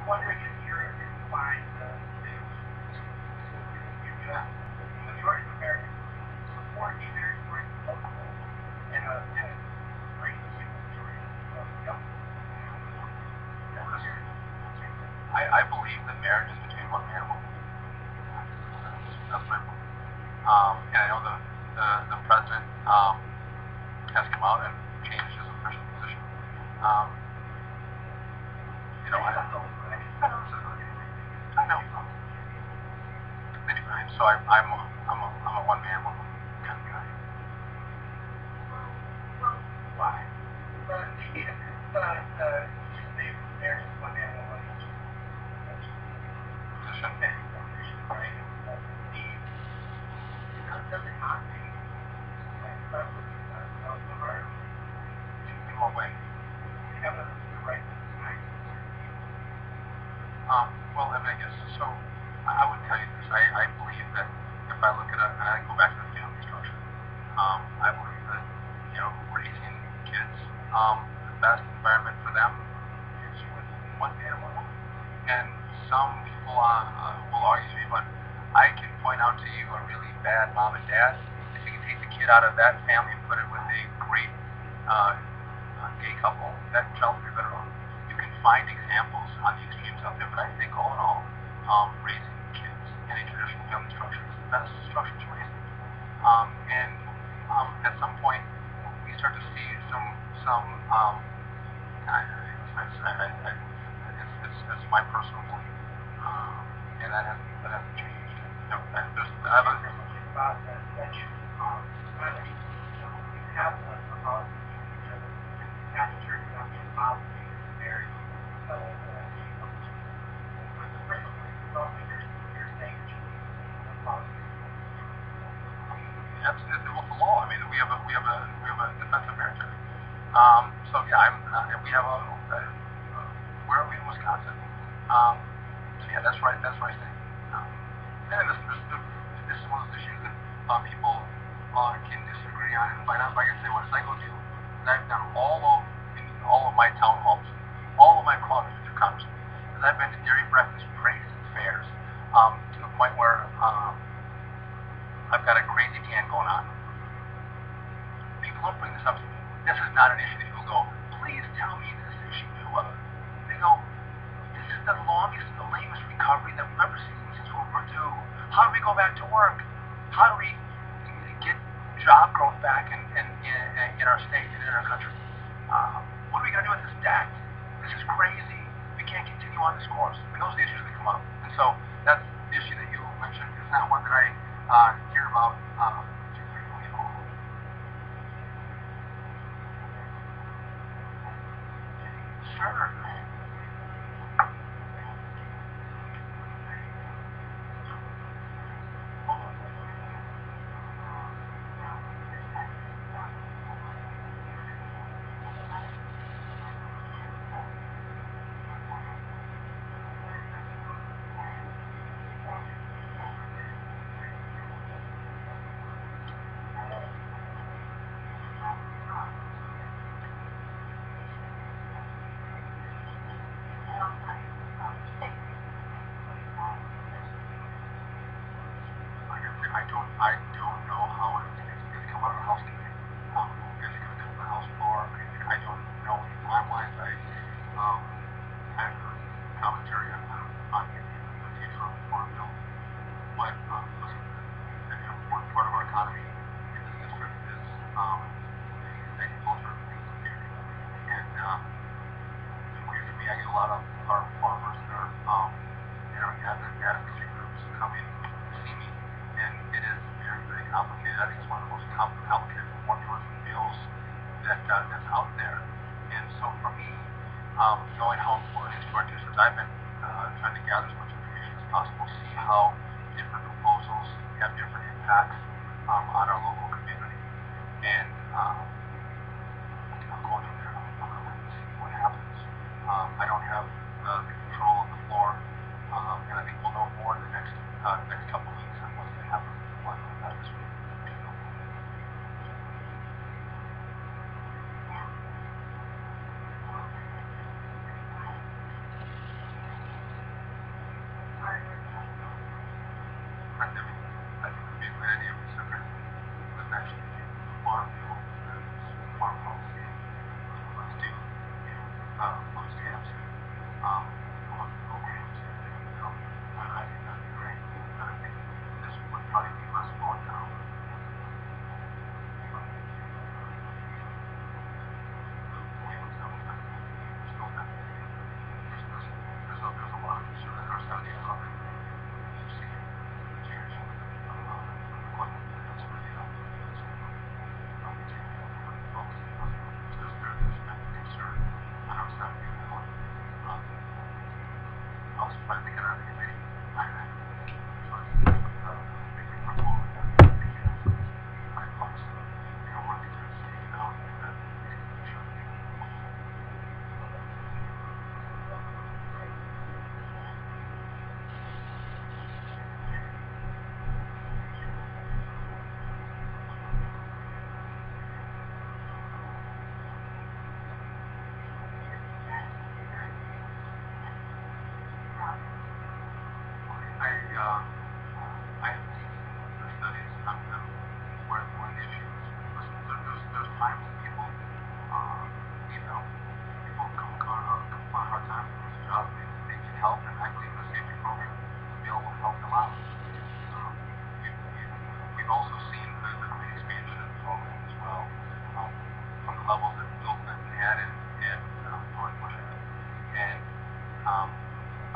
wondering if you're inclined to suggest that the majority of Americans support gay marriage for local and a great majority of young people. I believe that marriage is between one man and woman. That's my belief. And I know the president has come out and changed his official position. You know, I know. Many times. So I'm a one man, one woman kind of guy. Why? But marriage is one man, one woman. Position. Right? Does it not make incredibly hard? In what way? You have the right to decide. Well, I mean, I guess so. I would tell you this. I believe that if I look at and I go back to the family structure, I believe that raising kids, the best environment for them is with one man and one woman. And some people will argue with me, but I can point out to you a really bad mom and dad. If you can take the kid out of that family and put it with a great gay couple, that child will be better off. You can find examples on the extremes out there, but I think all in all, raising kids in a traditional family structure is the best structure to raise them. And at some point, we start to see some it's my personal belief, and that hasn't changed. I have about that you have a policy because Catholic Church is not being involved in marriage. But the person you're saying that you need a policy. Absolutely, with the law. I mean, we have a defense of marriage act. So yeah, we have where are we in Wisconsin? So yeah, that's right. That's right. And this is one of those issues that people can disagree on and fight out. Like I say, what I go to, is I've done all of my town halls, all of my coffee through Congress, is I've been to dairy breakfast, parades, and fairs, to the point where I've got a crazy tan going on. People don't bring this up to me. This is not an issue that people go, please tell me this issue. They go, this is the longest and the lamest recovery that we've ever seen since World War II. How do we go back to work? How do we get job growth back in our state and in our country? What are we going to do with this debt? This is crazy. We can't continue on this course. I mean, those are the issues that come up. And so that's the issue that you mentioned. It's not one that I hear about too frequently at all. Sure. I don't know how it's going to come out of the House committee. Is it going to come to the House floor? I don't know any timelines. I've heard commentary on the future of the farm bill. But listen, an important part of our economy in this district is agriculture and things of dairy. And weird for me, I get a lot of our farmers that are in our advocacy groups come in to see me, and it is very, very complicated. I think it's one of the most complicated formulas and bills that's out there. And so for me, knowing how important it is to our district, I've been trying to gather as much information as possible, see how different proposals have different impacts on our local community. And I'm going from there. I'm see what happens. I don't have the control of the floor, and I think we'll know more in the next couple of weeks on what's going to happen this week. but I think another committee might have so it's big proposal that they can't my cost. One thing to see, that sure. I have seen the studies where one of the issues. Listen, there's times that people, people come upon a hard time with this job. They need help, and I believe the safety program is available to help them out. We've also seen the great expansion of the program as well, from the levels that Bill Clinton had and George Bush had, and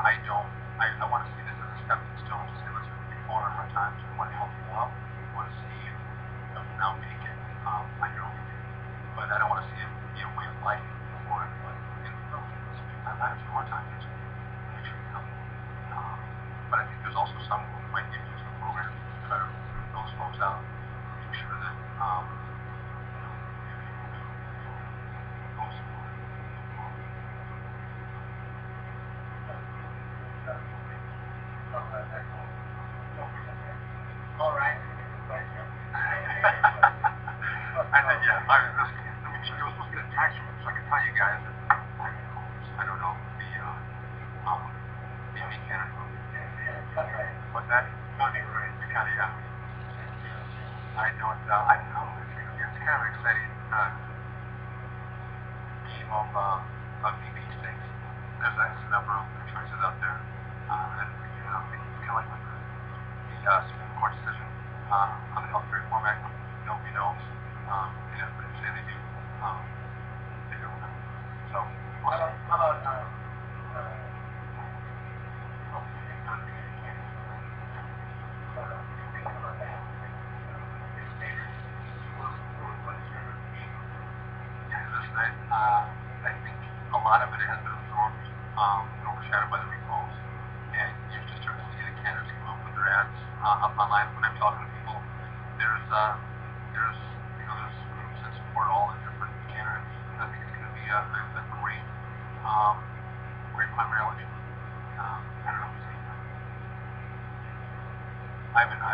I don't. I want to see this as a stepping stone to say, listen, you're falling on hard times. We want to help you out. We want to see you now make it on your own. But I don't want to see it be a way of life for everybody. And I've had a few hard times. Make sure you help. But I think there's also some who might be using the program to try to recruit those folks out, make sure that All right. I said, yeah, let me check. I was supposed to get a tax return, so I can tell you guys that I don't know the mechanic. What's that? County, right? The county, yeah. I don't know. It's kind of an exciting game of VP stakes. There's a number of choices out there, and it's kind of like the Supreme Court decision on the Healthcare Reform Act. Nobody knows, and if they say they do, they don't know. So, we'll see. How about I think a lot of it has been absorbed and overshadowed by the recalls. And you're just starting to see the candidates come up with their ads up online. When I'm talking to people, there's groups that support all the different candidates. I think it's going to be a great primary election. I don't know if you've seen that. I haven't.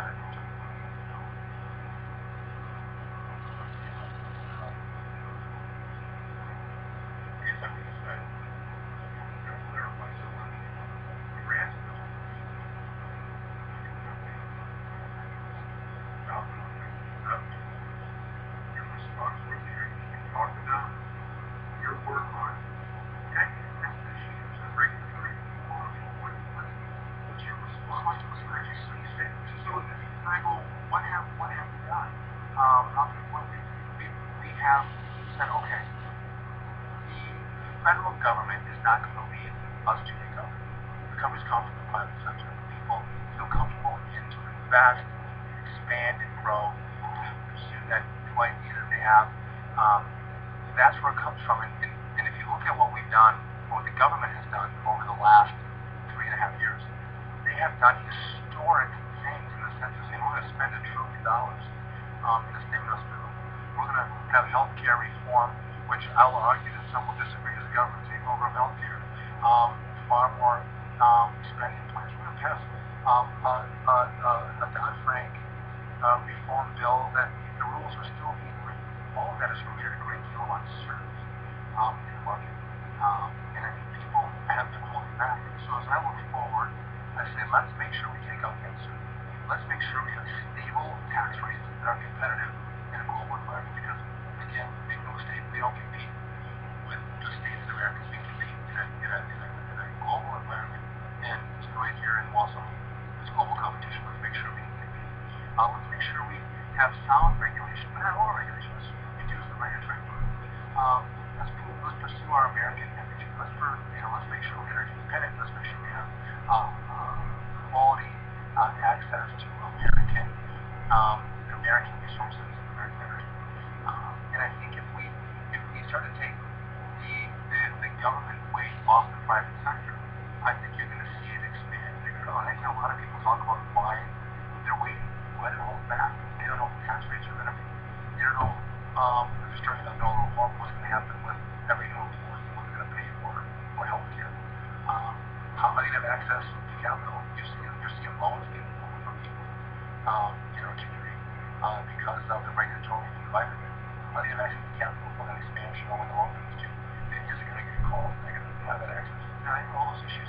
We have said, okay, the federal government is not going to lead us to recovery. Recovery's come from the private sector. People feel comfortable to invest, expand, and grow, to pursue that new idea that they have. That's where it comes from. And if you look at what we've done, what the government has done over the last 3.5 years, they have done historic things in the sense of saying we're going to spend $1 trillion in a stimulus bill. We're going to have healthcare reform, which I will argue that some will disagree as a government takeover of healthcare. Far more spending plans. We're going to pass a Dodd-Frank reform bill that the rules are still being written. All of that has created a great deal of uncertainty in the market. And I think people have been holding back. So as I look forward, I say let's make sure we take out the uncertainty. Let's make sure we have stable tax rates that are competitive in a global environment. Because again, make no mistake, we don't compete with just states in America. We compete in a global environment. And right here in Wausau, there's global competition. Let's make sure we can compete. Let's make sure we have sound regulation, but not all regulation. Let's reduce the regulatory burden. Let's pursue our American energy. Let's make sure we're energy independent. Let's make sure we have quality access to American resources, American energy. And I think if we start to take the government weight off the private sector, I think you're going to see it a lot of people talk about why they're waiting, why they're holding back. They don't know if the tax rates are going to be. They don't know if they're starting to know what's going to happen with every new employee, what they're going to pay for health care. How many have access to capital? You're seeing loans getting pulled from people in our community because of the regulatory environment. How many have access to capital for that expansion or when the loan comes due? Is it going to get called? They're going to have that access. And I think all those issues